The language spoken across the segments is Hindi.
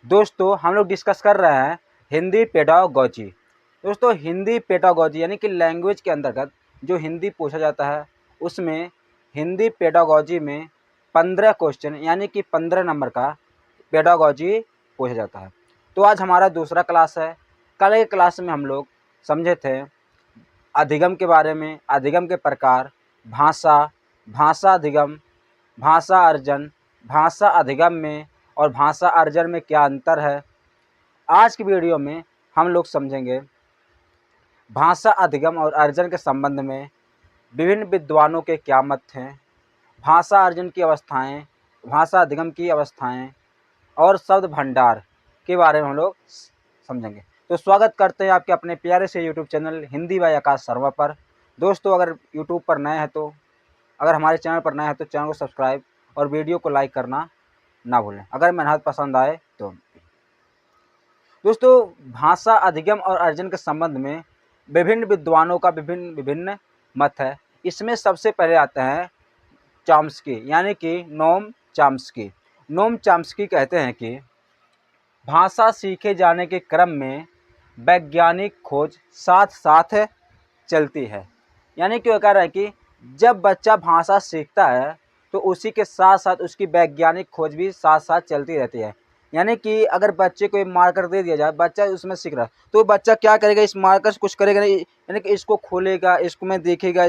दोस्तों हम लोग डिस्कस कर रहे हैं हिंदी पेडागोजी। दोस्तों हिंदी पेडागोजी यानी कि लैंग्वेज के अंतर्गत जो हिंदी पूछा जाता है उसमें हिंदी पेडागोजी में 15 क्वेश्चन यानी कि 15 नंबर का पेडागोजी पूछा जाता है। तो आज हमारा दूसरा क्लास है। कल के क्लास में हम लोग समझे थे अधिगम के बारे में, अधिगम के प्रकार, भाषा, भाषा अधिगम, भाषा अर्जन, भाषा अधिगम में और भाषा अर्जन में क्या अंतर है। आज की वीडियो में हम लोग समझेंगे भाषा अधिगम और अर्जन के संबंध में विभिन्न विद्वानों के क्या मत हैं, भाषा अर्जन की अवस्थाएं, भाषा अधिगम की अवस्थाएं और शब्द भंडार के बारे में हम लोग समझेंगे। तो स्वागत करते हैं आपके अपने प्यारे से यूट्यूब चैनल हिंदी बाय आकाश सर्वर पर। दोस्तों अगर यूट्यूब पर नए हैं तो अगर हमारे चैनल पर नए हैं तो चैनल को सब्सक्राइब और वीडियो को लाइक करना ना भूलें अगर मेहनत पसंद आए तो। दोस्तों भाषा अधिगम और अर्जन के संबंध में विभिन्न विद्वानों का विभिन्न मत है। इसमें सबसे पहले आते हैं चॉम्स्की यानी कि नोम चॉम्स्की। नोम चॉम्स्की कहते हैं कि भाषा सीखे जाने के क्रम में वैज्ञानिक खोज साथ साथ चलती है। यानी कि वो कह रहा है कि जब बच्चा भाषा सीखता है तो उसी के साथ साथ उसकी वैज्ञानिक खोज भी साथ साथ चलती रहती है। यानी कि अगर बच्चे को मार्कर दे दिया जाए, बच्चा उसमें सीख रहा है तो बच्चा क्या करेगा, इस मार्कर से कुछ करेगा नहीं, यानी कि इसको खोलेगा, इसको में देखेगा,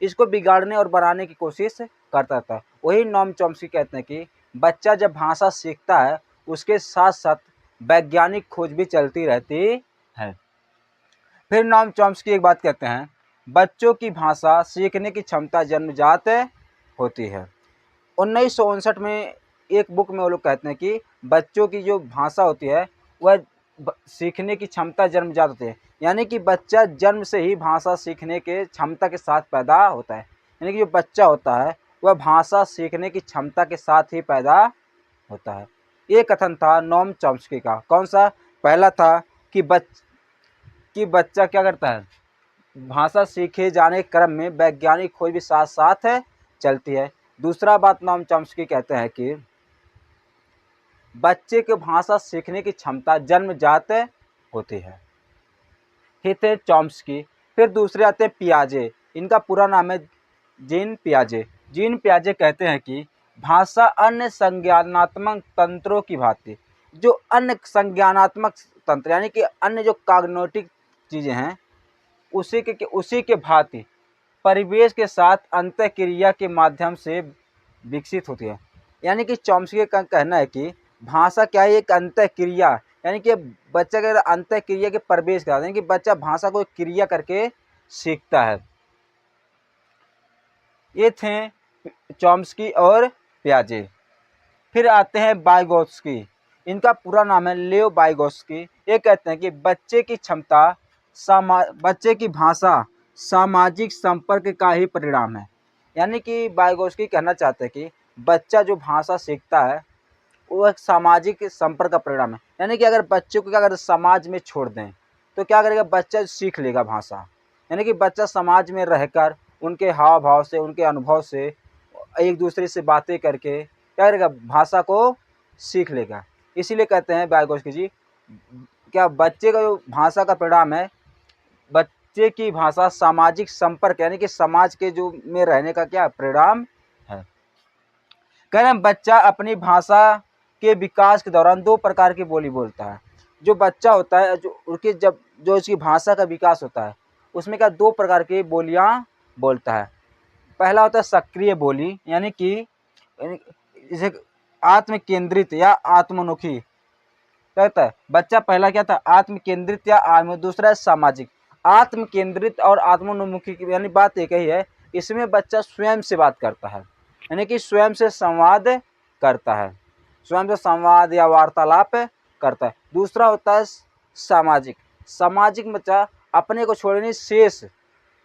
इसको बिगाड़ने और बनाने की कोशिश करता रहता है। वही नोम चॉम्स्की कहते हैं कि बच्चा जब भाषा सीखता है उसके साथ साथ वैज्ञानिक खोज भी चलती रहती है। फिर नोम चॉम्स्की एक बात कहते हैं, बच्चों की भाषा सीखने की क्षमता जन्मजात होती है। 1959 में एक बुक में वो लोग कहते हैं कि बच्चों की जो भाषा होती है वह सीखने की क्षमता जन्मजात होती है। यानी कि बच्चा जन्म से ही भाषा सीखने के क्षमता के साथ पैदा होता है। यानी कि जो बच्चा होता है वह भाषा सीखने की क्षमता के साथ ही पैदा होता है। ये कथन था नोम चॉम्स्की का। कौन सा? पहला था कि बच्चा क्या करता है, भाषा सीखे जाने के क्रम में वैज्ञानिक खोज भी साथ साथ चलती है। दूसरा बात नोम चॉम्स्की कहते हैं कि बच्चे के भाषा सीखने की क्षमता जन्मजात होती है। ये थे चॉम्स्की। फिर दूसरे आते हैं पियाजे। इनका पूरा नाम है जीन पियाजे। जीन पियाजे कहते हैं कि भाषा अन्य संज्ञानात्मक तंत्रों की भांति, जो अन्य संज्ञानात्मक तंत्र यानी कि अन्य जो कॉग्निटिव चीज़ें हैं उसी के भांति परिवेश के साथ अंतःक्रिया के माध्यम से विकसित होती है। यानी कि चॉम्स्की का कहना है कि भाषा क्या है, एक अंतःक्रिया, यानी कि बच्चा के अंतःक्रिया के प्रवेश का, यानी कि बच्चा भाषा को क्रिया करके सीखता है। ये थे चॉम्स्की और पियाजे। फिर आते हैं वाइगोत्स्की। इनका पूरा नाम है लेओ वाइगोत्स्की। ये कहते हैं कि बच्चे की भाषा सामाजिक संपर्क का ही परिणाम है। यानी कि वाइगोत्स्की कहना चाहते हैं कि बच्चा जो भाषा सीखता है वो एक सामाजिक संपर्क का परिणाम है। यानी कि अगर बच्चे को क्या अगर समाज में छोड़ दें तो क्या करेगा, बच्चा सीख लेगा भाषा। यानी कि बच्चा समाज में रहकर उनके हाव भाव से, उनके अनुभव से, एक दूसरे से बातें करके क्या करेगा, भाषा को सीख लेगा। इसीलिए कहते हैं वाइगोत्स्की जी, क्या बच्चे का जो भाषा का परिणाम है, बच्चे की भाषा सामाजिक संपर्क यानी कि समाज के जो में रहने का क्या परिणाम है। कह रहे हैं बच्चा अपनी भाषा के विकास के दौरान दो प्रकार की बोली बोलता है। जो बच्चा होता है जो उसकी भाषा का विकास होता है उसमें क्या दो प्रकार की बोलियां बोलता है। पहला होता है सक्रिय बोली, यानी कि इसे आत्म केंद्रित या आत्मोन्मुखी कहता है। बच्चा पहला क्या था, आत्म केंद्रित या दूसरा है सामाजिक। आत्म केंद्रित और आत्मोन्मुखी की यानी बात एक ही है, इसमें बच्चा स्वयं से बात करता है, यानी कि स्वयं से संवाद करता है, स्वयं से संवाद या वार्तालाप करता है। दूसरा होता है सामाजिक। सामाजिक बच्चा अपने को छोड़ने शेष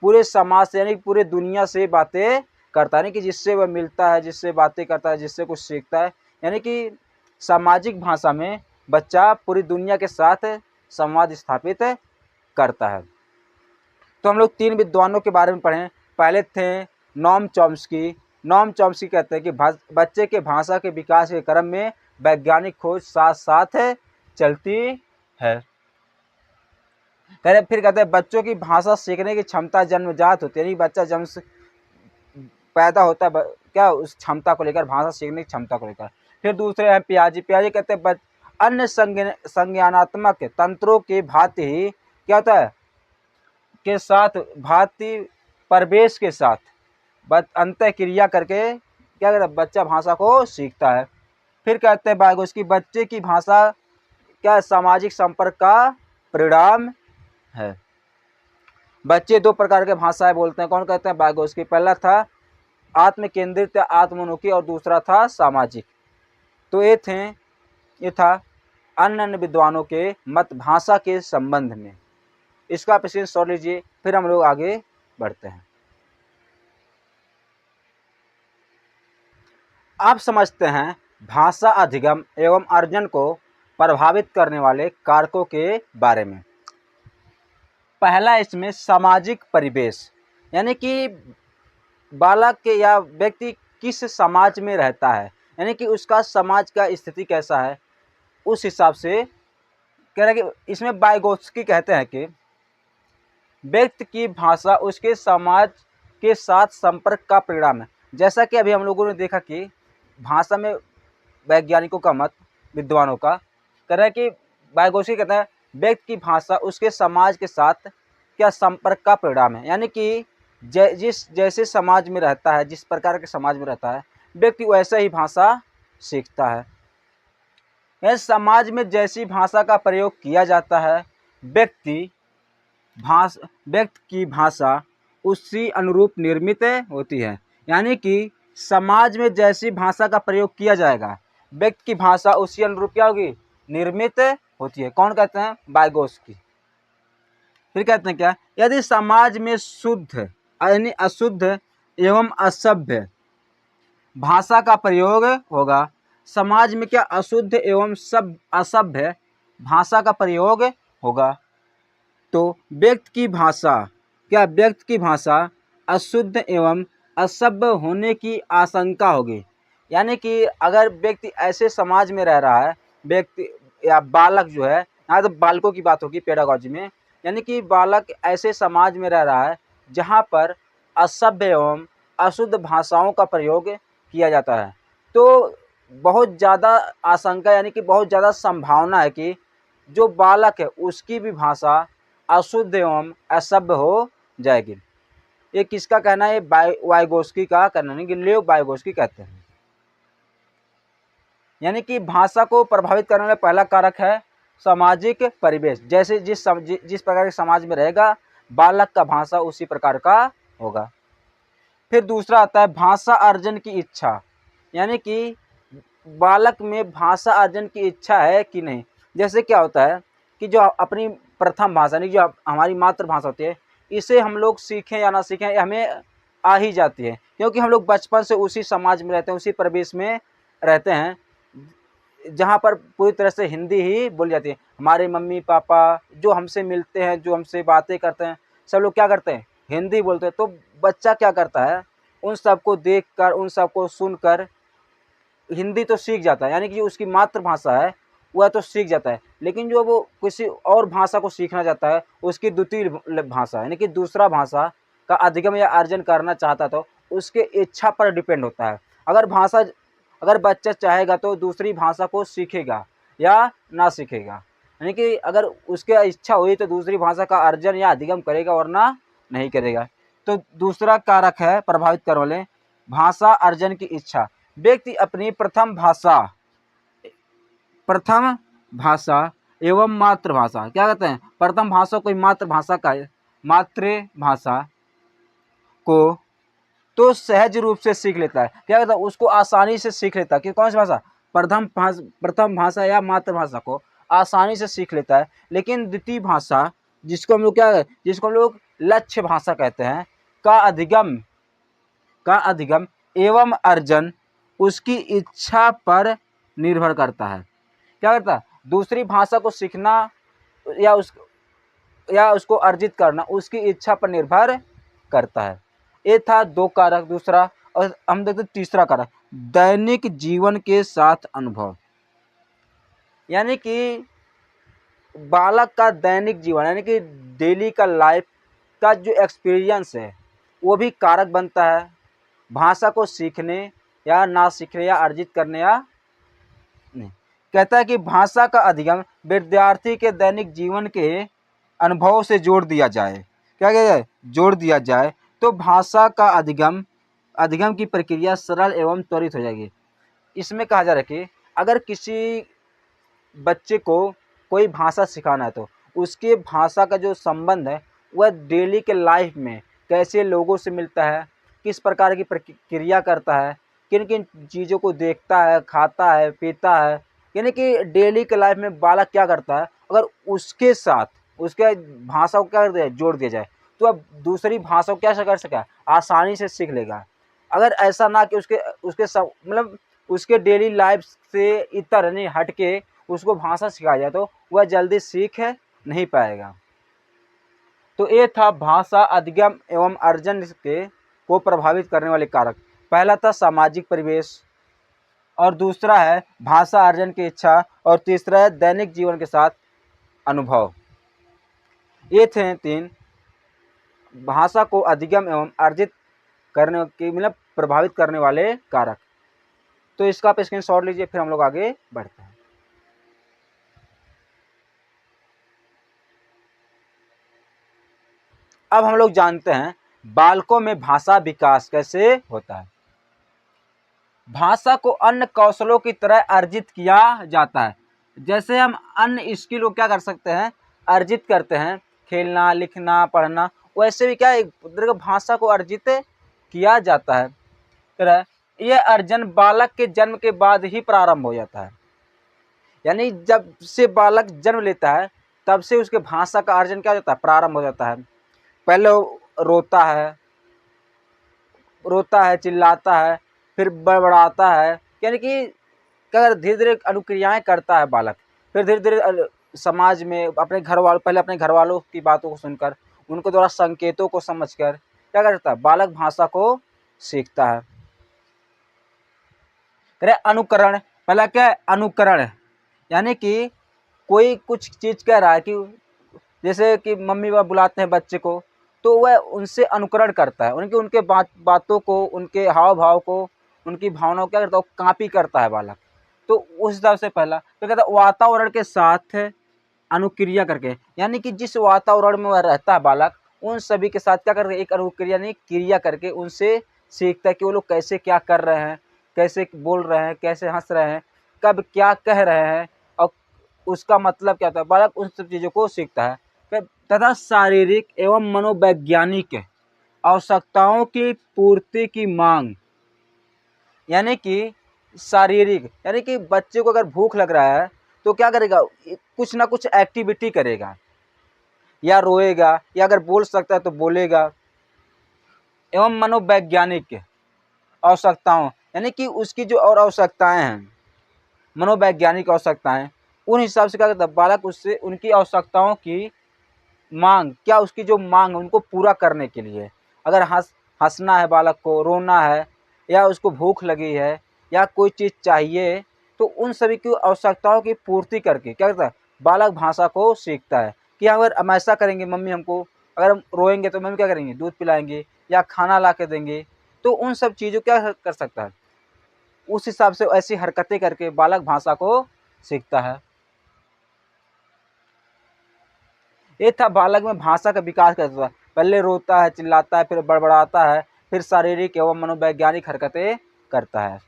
पूरे समाज से यानी पूरे दुनिया से बातें करता है, यानी कि जिससे वह मिलता है, जिससे बातें करता है, जिससे कुछ सीखता है। यानी कि सामाजिक भाषा में बच्चा पूरी दुनिया के साथ संवाद स्थापित करता है। तो हम लोग तीन विद्वानों के बारे में पढ़ें। पहले थे नोम चॉम्स्की। नोम चॉम्स्की कहते हैं कि बच्चे के भाषा के विकास के क्रम में वैज्ञानिक खोज साथ साथ चलती है। फिर कहते हैं बच्चों की भाषा सीखने की क्षमता जन्मजात होती है, यानी बच्चा जन्म से पैदा होता है क्या उस क्षमता को लेकर, भाषा सीखने की क्षमता को लेकर। फिर दूसरे हैं पियाजी। पियाजी कहते हैं अन्य संज्ञानात्मक तंत्रों की भांति ही क्या होता है के साथ भांति प्रवेश के साथ अंतः क्रिया करके क्या करता है बच्चा भाषा को सीखता है। फिर कहते हैं वाइगोत्स्की बच्चे की भाषा क्या सामाजिक संपर्क का परिणाम है। बच्चे दो प्रकार के भाषाएं बोलते हैं, कौन कहते हैं वाइगोत्स्की। पहला था आत्म केंद्रित आत्मोन्मुखी और दूसरा था सामाजिक। तो ये था अन्य विद्वानों के मत भाषा के संबंध में। इसका प्रश्न सॉल्व लीजिए, फिर हम लोग आगे बढ़ते हैं। आप समझते हैं भाषा अधिगम एवं अर्जन को प्रभावित करने वाले कारकों के बारे में। पहला इसमें सामाजिक परिवेश, यानी कि बालक के या व्यक्ति किस समाज में रहता है, यानी कि उसका समाज का स्थिति कैसा है, उस हिसाब से कह रहे हैं कि इसमें वाइगोत्स्की कहते हैं कि व्यक्ति की भाषा उसके समाज के साथ संपर्क का परिणाम है। जैसा कि अभी हम लोगों ने देखा कि भाषा में वैज्ञानिकों का मत, विद्वानों का कह रहे हैं कि वाइगोत्स्की कहते हैं व्यक्ति की भाषा उसके समाज के साथ क्या संपर्क का परिणाम है, यानी कि जैसे समाज में रहता है, जिस प्रकार के समाज में रहता है व्यक्ति वैसे ही भाषा सीखता है। यह समाज में जैसी भाषा का प्रयोग किया जाता है व्यक्ति की भाषा उसी अनुरूप निर्मित होती है, यानी कि समाज में जैसी भाषा का प्रयोग किया जाएगा व्यक्ति की भाषा उसी अनुरूप क्या होगी, निर्मित होती है। कौन कहते हैं, वाइगोत्स्की। फिर कहते हैं क्या, यदि समाज में शुद्ध यानी अशुद्ध एवं असभ्य भाषा का प्रयोग होगा, समाज में क्या अशुद्ध एवं असभ्य भाषा का प्रयोग होगा, तो व्यक्ति की भाषा अशुद्ध एवं असभ्य होने की आशंका होगी। यानी कि अगर व्यक्ति ऐसे समाज में रह रहा है, व्यक्ति या बालक जो है, यहाँ तो बालकों की बात होगी पेडागॉजी में, यानी कि बालक ऐसे समाज में रह रहा है जहाँ पर असभ्य एवं अशुद्ध भाषाओं का प्रयोग किया जाता है, तो बहुत ज़्यादा आशंका यानी कि बहुत ज़्यादा संभावना है कि जो बालक है उसकी भी भाषा अशुद्ध एवं असभ्य हो जाएगी। ये किसका कहना है, वाइगोत्स्की का कहना नहीं, कि लेव वाइगोत्स्की कहते हैं। यानी कि भाषा को प्रभावित करने वाला पहला कारक है सामाजिक परिवेश, जैसे जिस प्रकार के समाज में रहेगा बालक का भाषा उसी प्रकार का होगा। फिर दूसरा आता है भाषा अर्जन की इच्छा, यानी कि बालक में भाषा अर्जन की इच्छा है कि नहीं। जैसे क्या होता है कि जो अपनी प्रथम भाषा यानी जो हमारी मातृभाषा होती है, इसे हम लोग सीखें या ना सीखें हमें आ ही जाती है, क्योंकि हम लोग बचपन से उसी समाज में रहते हैं, उसी परिवेश में रहते हैं जहाँ पर पूरी तरह से हिंदी ही बोली जाती है। हमारे मम्मी पापा जो हमसे मिलते हैं, जो हमसे बातें करते हैं, सब लोग क्या करते हैं, हिंदी बोलते हैं। तो बच्चा क्या करता है, उन सबको देखकर, उन सबको सुनकर हिंदी तो सीख जाता है, यानी कि उसकी मातृभाषा है वह तो सीख जाता है। लेकिन जो वो किसी और भाषा को सीखना चाहता है, उसकी द्वितीय भाषा यानी कि दूसरा भाषा का अधिगम या अर्जन करना चाहता, तो उसके इच्छा पर डिपेंड होता है। अगर बच्चा चाहेगा तो दूसरी भाषा को सीखेगा या ना सीखेगा, यानी कि अगर उसकी इच्छा हुई तो दूसरी भाषा का अर्जन या अधिगम करेगा, वरना नहीं करेगा। तो दूसरा कारक है प्रभावित करने वाले भाषा अर्जन की इच्छा। व्यक्ति अपनी प्रथम भाषा एवं मातृभाषा, क्या कहते हैं, प्रथम भाषा को मातृभाषा को तो सहज रूप से सीख लेता है। क्या कहता है, उसको आसानी से सीख लेता है कि कौन सी भाषा, प्रथम भाषा या मातृभाषा को आसानी से सीख लेता है। लेकिन द्वितीय भाषा जिसको हम लोग लक्ष्य भाषा कहते हैं, का अधिगम एवं अर्जन उसकी इच्छा पर निर्भर करता है। क्या करता है, दूसरी भाषा को सीखना या उसको अर्जित करना उसकी इच्छा पर निर्भर करता है। ये था दो कारक। दूसरा, और हम देखते तीसरा कारक दैनिक जीवन के साथ अनुभव। यानी कि बालक का दैनिक जीवन यानी कि डेली का लाइफ का जो एक्सपीरियंस है वो भी कारक बनता है भाषा को सीखने या ना सीखने या अर्जित करने या नहीं। कहता है कि भाषा का अधिगम विद्यार्थी के दैनिक जीवन के अनुभव से जोड़ दिया जाए। क्या कहता है? जोड़ दिया जाए तो भाषा का अधिगम अधिगम की प्रक्रिया सरल एवं त्वरित हो जाएगी। इसमें कहा जा रहा है कि अगर किसी बच्चे को कोई भाषा सिखाना है तो उसके भाषा का जो संबंध है वह डेली के लाइफ में कैसे लोगों से मिलता है, किस प्रकार की प्रक्रिया करता है, किन किन चीज़ों को देखता है, खाता है, पीता है, यानी कि डेली के लाइफ में बालक क्या करता है, अगर उसके साथ उसके भाषा को क्या कर दिया जोड़ दिया जाए तो अब दूसरी भाषा को क्या कर सका आसानी से सीख लेगा। अगर ऐसा ना कि उसके उसके सब मतलब उसके डेली लाइफ से इतर नहीं हट के उसको भाषा सिखाया जाए तो वह जल्दी सीख नहीं पाएगा। तो ये था भाषा अधिगम एवं अर्जन के को प्रभावित करने वाले कारक। पहला था सामाजिक परिवेश और दूसरा है भाषा अर्जन की इच्छा और तीसरा है दैनिक जीवन के साथ अनुभव। ये थे 3 भाषा को अधिगम एवं अर्जित करने की मतलब प्रभावित करने वाले कारक। तो इसका आप स्क्रीनशॉट लीजिए फिर हम लोग आगे बढ़ते हैं। अब हम लोग जानते हैं बालकों में भाषा विकास कैसे होता है। भाषा को अन्य कौशलों की तरह अर्जित किया जाता है। जैसे हम अन्य स्किल को क्या कर सकते हैं अर्जित करते हैं, खेलना, लिखना, पढ़ना, वैसे भी क्या एक तरह का भाषा को अर्जित किया जाता है। तरह यह अर्जन बालक के जन्म के बाद ही प्रारंभ हो जाता है। यानी जब से बालक जन्म लेता है तब से उसके भाषा का अर्जन क्या हो जाता है प्रारंभ हो जाता है। पहले वो रोता है, चिल्लाता है, फिर बड़बड़ाता है, यानी कि क्या धीरे धीरे अनुक्रियाएं करता है बालक। फिर धीरे धीरे समाज में अपने घर वालों पहले अपने घर वालों की बातों को सुनकर उनके द्वारा संकेतों को समझकर क्या करता है बालक भाषा को सीखता है। अनुकरण, पहला क्या है अनुकरण, यानी कि कोई कुछ चीज़ कह रहा है कि जैसे कि मम्मी पापा बुलाते हैं बच्चे को तो वह उनसे अनुकरण करता है, उनके बातों को, उनके हाव भाव को, उनकी भावनाओं को क्या करता है कॉपी करता है बालक। तो उस हिसाब से पहला तो कहता है वातावरण के साथ अनुक्रिया करके, यानी कि जिस वातावरण में वह रहता है बालक उन सभी के साथ क्या करके एक अनुक्रिया नहीं क्रिया करके उनसे सीखता है कि वो लोग कैसे क्या कर रहे हैं, कैसे बोल रहे हैं, कैसे हंस रहे हैं, कब क्या कह रहे हैं और उसका मतलब क्या था। बालक उन सब चीज़ों को सीखता है। तथा शारीरिक एवं मनोवैज्ञानिक आवश्यकताओं की पूर्ति की मांग, यानी कि शारीरिक यानी कि बच्चे को अगर भूख लग रहा है तो क्या करेगा कुछ ना कुछ एक्टिविटी करेगा, या रोएगा या अगर बोल सकता है तो बोलेगा। एवं मनोवैज्ञानिक आवश्यकताओं यानी कि उसकी जो और आवश्यकताएं हैं मनोवैज्ञानिक आवश्यकताएं उन हिसाब से क्या करता है बालक उससे उनकी आवश्यकताओं की मांग क्या उसकी जो मांग है उनको पूरा करने के लिए अगर हंसना है बालक को, रोना है या उसको भूख लगी है या कोई चीज़ चाहिए तो उन सभी की आवश्यकताओं की पूर्ति करके क्या करता है बालक भाषा को सीखता है। कि अगर हम ऐसा करेंगे मम्मी हमको अगर हम रोएंगे तो मम्मी क्या करेंगे दूध पिलाएंगे या खाना ला के देंगे। तो उन सब चीज़ों क्या कर सकता है उस हिसाब से ऐसी हरकतें करके बालक भाषा को सीखता है। ये था बालक में भाषा का विकास कैसे होता है। पहले रोता है, चिल्लाता है, फिर बड़बड़ाता है, फिर शारीरिक एवं मनोवैज्ञानिक हरकतें करता है।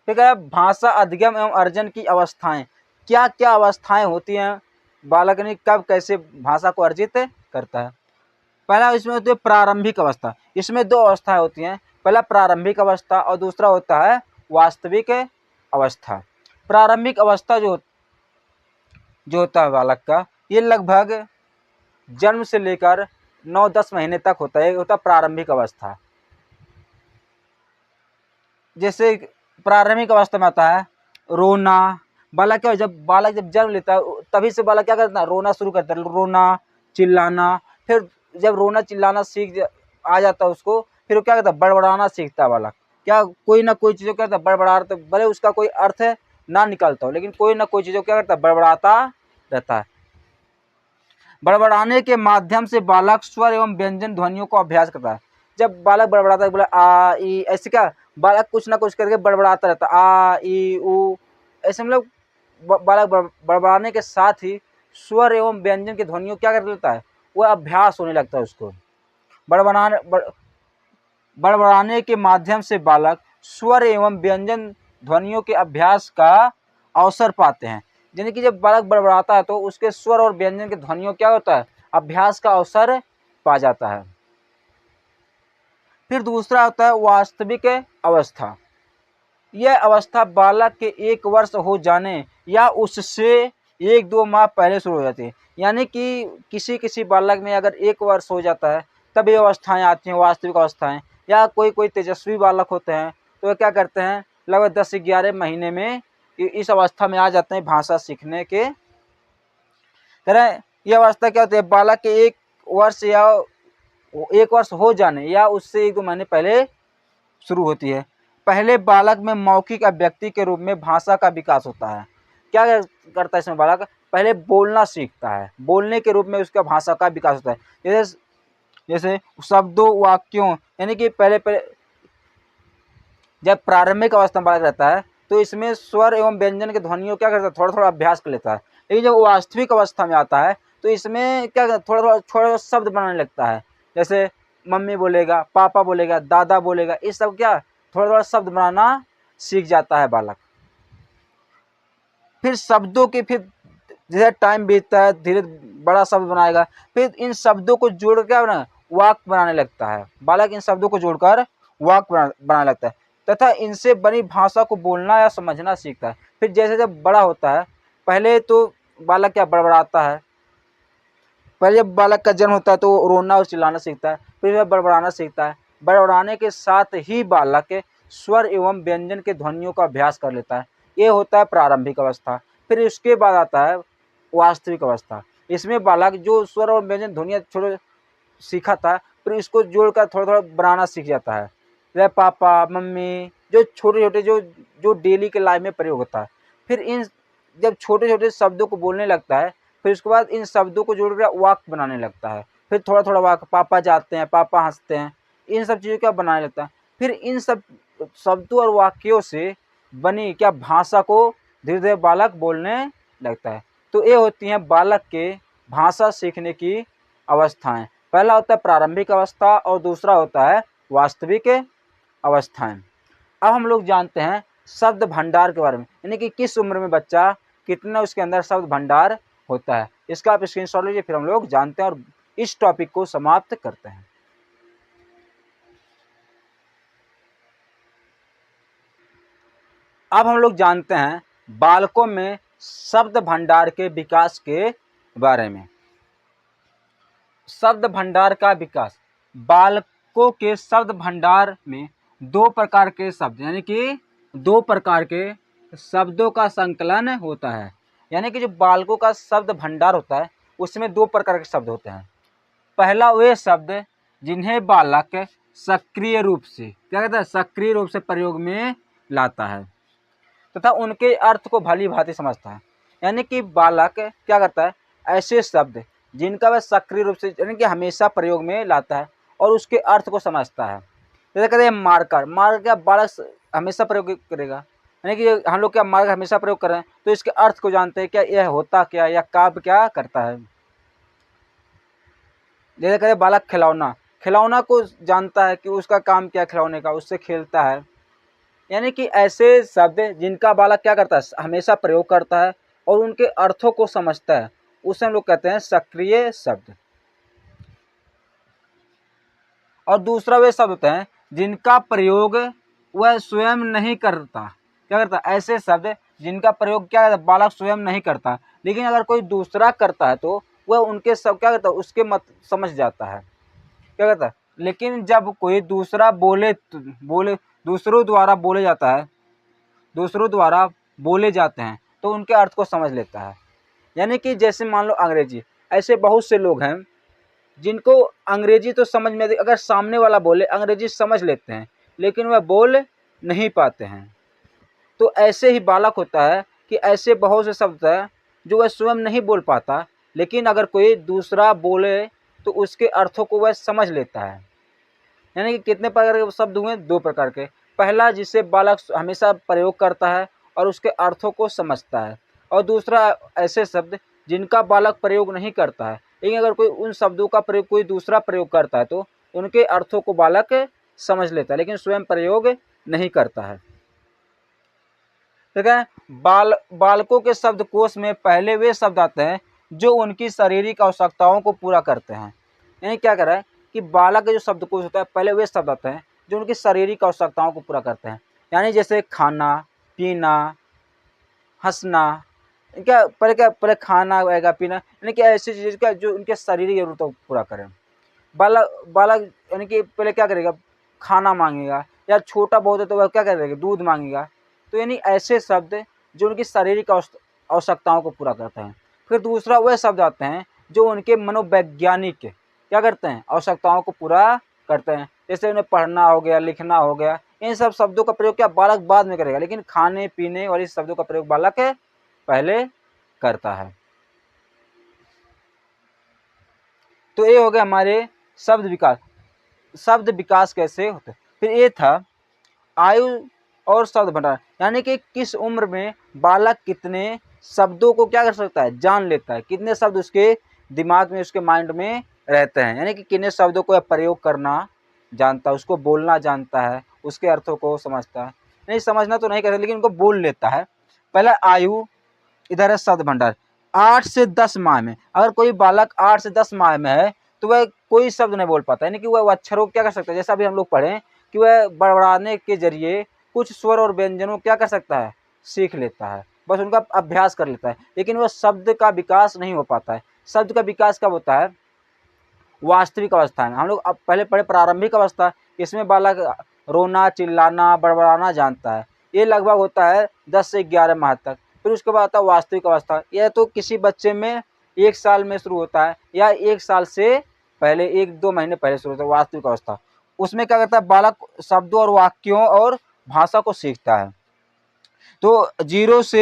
ठीक है। भाषा अधिगम एवं अर्जन की अवस्थाएं, क्या क्या अवस्थाएं होती हैं, बालक ने कब कैसे भाषा को अर्जित करता है। पहला इसमें होती है प्रारंभिक अवस्था। इसमें 2 अवस्थाएं होती हैं, पहला प्रारंभिक अवस्था और दूसरा होता है वास्तविक अवस्था। प्रारंभिक अवस्था जो होता है बालक का ये लगभग जन्म से लेकर 9-10 महीने तक होता है, ये होता है प्रारंभिक अवस्था। जैसे प्रारंभिक अवस्था में आता है रोना। बालक क्या बालक जब जन्म लेता है तभी से बालक क्या करता है रोना शुरू करता है, रोना चिल्लाना। फिर जब रोना चिल्लाना आ जाता है उसको फिर वो क्या करता है बड़बड़ाना सीखता है बालक। क्या कोई ना कोई चीज़ करता है बड़बड़ा तो भले उसका कोई अर्थ है ना निकलता हो, लेकिन कोई ना कोई चीज़ क्या करता है, बड़बड़ाता रहता है। बड़बड़ाने के माध्यम से बालक स्वर एवं व्यंजन ध्वनियों को अभ्यास करता है। जब बालक बड़बड़ाता है, बोला आ ई, ऐसे क्या बालक कुछ ना कुछ करके बड़बड़ाता रहता है, आ ई ऊ, ऐसे मतलब बालक बड़बड़ाने के साथ ही स्वर एवं व्यंजन की ध्वनियों क्या कर लेता है, वह अभ्यास होने लगता है उसको। बड़बड़ाने के माध्यम से बालक स्वर एवं व्यंजन ध्वनियों के अभ्यास का अवसर पाते हैं। यानी कि जब बालक बड़बड़ाता है तो उसके स्वर और व्यंजन की ध्वनियों क्या होता है, अभ्यास का अवसर पा जाता है। फिर दूसरा होता है वास्तविक अवस्था। यह अवस्था बालक के 1 वर्ष हो जाने या उससे 1-2 माह पहले शुरू हो जाती है। यानी कि किसी किसी बालक में अगर 1 वर्ष हो जाता है तब ये अवस्थाएं आती हैं, वास्तविक अवस्थाएं। या कोई कोई तेजस्वी बालक होते हैं तो वे क्या करते हैं, लगभग 10 से 11 महीने में इस अवस्था में आ जाते हैं भाषा सीखने के तरह। यह अवस्था क्या होती है, बालक के 1 वर्ष या 1 वर्ष हो जाने या उससे 1-2 महीने पहले शुरू होती है। पहले बालक में मौखिक अभिव्यक्ति के रूप में भाषा का विकास होता है। क्या करता है इसमें बालक, पहले बोलना सीखता है, बोलने के रूप में उसका भाषा का विकास होता है। जैसे जैसे शब्दों, वाक्यों, यानी कि पहले पहले जब प्रारंभिक अवस्था में बालक रहता है तो इसमें स्वर एवं व्यंजन के ध्वनियों क्या करता है, थोड़ा थोड़ा अभ्यास कर लेता है। लेकिन जब वास्तविक अवस्था में आता है तो इसमें क्या थोड़ा थोड़ा शब्द बनाने लगता है। जैसे मम्मी बोलेगा, पापा बोलेगा, दादा बोलेगा, ये सब क्या थोड़ा थोड़ा शब्द बनाना सीख जाता है बालक। फिर शब्दों के फिर जैसे टाइम बीतता है धीरे बड़ा शब्द बनाएगा, फिर इन शब्दों को जोड़ क्या बना वाक्य बनाने लगता है। बालक इन शब्दों को जोड़कर वाक्य बनाने लगता है तथा इनसे बनी भाषा को बोलना या समझना सीखता है। फिर जैसे जब बड़ा होता है, पहले तो बालक क्या बड़बड़ाता है, पहले जब बालक का जन्म होता है तो रोना और चिल्लाना सीखता है, फिर वह बड़बड़ाना सीखता है। बड़बड़ाने के साथ ही बालक स्वर एवं व्यंजन के ध्वनियों का अभ्यास कर लेता है। ये होता है प्रारंभिक अवस्था। फिर इसके बाद आता है वास्तविक अवस्था। इसमें बालक जो स्वर और व्यंजन ध्वनियाँ छोटे सीखा था, फिर इसको जोड़कर थोड़ा थोड़ा बनाना सीख जाता है। जैसे पापा, मम्मी, जो छोटे छोटे जो जो डेली के लाइफ में प्रयोग होता है। फिर इन जब छोटे छोटे शब्दों को बोलने लगता है, फिर उसके बाद इन शब्दों को जोड़कर वाक्य बनाने लगता है। फिर थोड़ा थोड़ा वाक्य, पापा जाते हैं, पापा हंसते हैं, इन सब चीज़ों का बनाने लगता है। फिर इन सब शब्दों और वाक्यों से बनी क्या भाषा को धीरे धीरे बालक बोलने लगता है। तो ये होती हैं बालक के भाषा सीखने की अवस्थाएं। पहला होता है प्रारंभिक अवस्था और दूसरा होता है वास्तविक अवस्थाएं। अब हम लोग जानते हैं शब्द भंडार के बारे में, यानी कि किस उम्र में बच्चा कितना उसके अंदर शब्द भंडार होता है। इसका आप स्क्रीनशॉट लीजिए, फिर हम लोग जानते हैं और इस टॉपिक को समाप्त करते हैं। अब हम लोग जानते हैं बालकों में शब्द भंडार के विकास के बारे में। शब्द भंडार का विकास, बालकों के शब्द भंडार में 2 प्रकार के शब्द, यानी कि 2 प्रकार के शब्दों का संकलन होता है। यानी कि जो बालकों का शब्द भंडार होता है उसमें 2 प्रकार के शब्द होते हैं। पहला वे शब्द जिन्हें बालक सक्रिय रूप से क्या कहता है, सक्रिय रूप से प्रयोग में लाता है तथा उनके अर्थ को भली भांति समझता है। यानी कि बालक क्या करता है, ऐसे शब्द जिनका वह सक्रिय रूप से यानी कि हमेशा प्रयोग में लाता है और उसके अर्थ को समझता है। जैसे कहते हैं मार्कर, मार्कर क्या बालक हमेशा प्रयोग करेगा, यानी कि हम लोग क्या मार्कर हमेशा प्रयोग कर रहे हैं तो इसके अर्थ को जानते हैं, क्या यह होता क्या या काव्य क्या करता है। जैसे कहते हैं बालक खिलौना, खिलौना को जानता है कि उसका काम क्या खिलौने का, उससे खेलता है। यानी कि ऐसे शब्द जिनका बालक क्या करता है, हमेशा प्रयोग करता है और उनके अर्थों को समझता है, उसे हम लोग कहते हैं सक्रिय शब्द। और दूसरा वे शब्द होते हैं जिनका प्रयोग वह स्वयं नहीं करता। क्या करता है, ऐसे शब्द जिनका प्रयोग क्या करता है, बालक स्वयं नहीं करता, लेकिन अगर कोई दूसरा करता है तो वह उनके सब क्या करता है, उसके मत समझ जाता है। क्या करता है, लेकिन जब कोई दूसरा बोले दूसरों द्वारा बोले जाता है, दूसरों द्वारा बोले जाते हैं तो उनके अर्थ को समझ लेता है। यानी कि जैसे मान लो अंग्रेजी, ऐसे बहुत से लोग हैं जिनको अंग्रेजी तो समझ में, अगर सामने वाला बोले अंग्रेजी समझ लेते हैं लेकिन वह बोल नहीं पाते हैं। तो ऐसे ही बालक होता है कि ऐसे बहुत से शब्द हैं जो वह स्वयं नहीं बोल पाता, लेकिन अगर कोई दूसरा बोले तो उसके अर्थों को वह समझ लेता है। यानी कि कितने प्रकार के शब्द हुए? 2 प्रकार के। पहला जिसे बालक हमेशा प्रयोग करता है और उसके अर्थों को समझता है, और दूसरा ऐसे शब्द जिनका बालक प्रयोग नहीं करता है, लेकिन अगर कोई उन शब्दों का प्रयोग कोई दूसरा प्रयोग करता है तो उनके अर्थों को बालक समझ लेता है, लेकिन स्वयं प्रयोग नहीं करता है। ठीक है। बालकों के शब्दकोश में पहले वे शब्द आते हैं जो उनकी शारीरिक आवश्यकताओं को पूरा करते हैं। यानी क्या कर रहा है कि बालक का जो शब्दकोश होता है, पहले वे शब्द आते हैं जो उनकी शारीरिक आवश्यकताओं को पूरा करते हैं। यानी जैसे खाना, पीना, हंसना, पहले खाना आएगा, पीना, यानी कि ऐसी चीज़ का जो उनके शारीरिक जरूरतों को पूरा करें। बालक बालक यानी कि पहले क्या करेगा? खाना मांगेगा, या छोटा बहुत है तो वह क्या करेगा? दूध मांगेगा। तो यानी ऐसे शब्द जो उनकी शारीरिक आवश्यकताओं को पूरा करते हैं। फिर दूसरा वह शब्द आते हैं जो उनके मनोवैज्ञानिक क्या करते हैं? आवश्यकताओं को पूरा करते हैं। जैसे उन्हें पढ़ना हो गया, लिखना हो गया, इन सब शब्दों का प्रयोग क्या बालक बाद में करेगा, लेकिन खाने पीने और इस शब्दों का प्रयोग बालक पहले करता है। तो ये हो गया हमारे शब्द विकास। शब्द विकास कैसे होते हैं? फिर ये था आयु और शब्द भंडार, यानी कि किस उम्र में बालक कितने शब्दों को क्या कर सकता है? जान लेता है, कितने शब्द उसके दिमाग में, उसके माइंड में रहते हैं, यानी कि कितने शब्दों को प्रयोग करना जानता है, उसको बोलना जानता है, उसके अर्थों को समझता है। नहीं समझना तो नहीं करता, लेकिन उनको बोल लेता है। पहला आयु, इधर है शब्द भंडार। 8 से 10 माह में, अगर कोई बालक 8 से 10 माह में है तो वह कोई शब्द नहीं बोल पाता, यानी कि वह अक्षरों को क्या कर सकता है? जैसा अभी हम लोग पढ़ें कि वह बड़बड़ाने के जरिए कुछ स्वर और व्यंजनों क्या कर सकता है? सीख लेता है, बस उनका अभ्यास कर लेता है, लेकिन वह शब्द का विकास नहीं हो पाता है। शब्द का विकास कब होता है? वास्तविक अवस्था में। हम लोग अब पहले पढ़े प्रारंभिक अवस्था, इसमें बालक रोना, चिल्लाना, बड़बड़ाना जानता है। ये लगभग होता है 10 से 11 माह तक। फिर उसके बाद आता है वास्तविक अवस्था। यह तो किसी बच्चे में 1 साल में शुरू होता है, या 1 साल से पहले 1-2 महीने पहले शुरू होता है वास्तविक अवस्था। उसमें क्या करता है? बालक शब्दों और वाक्यों और भाषा को सीखता है। तो 0 से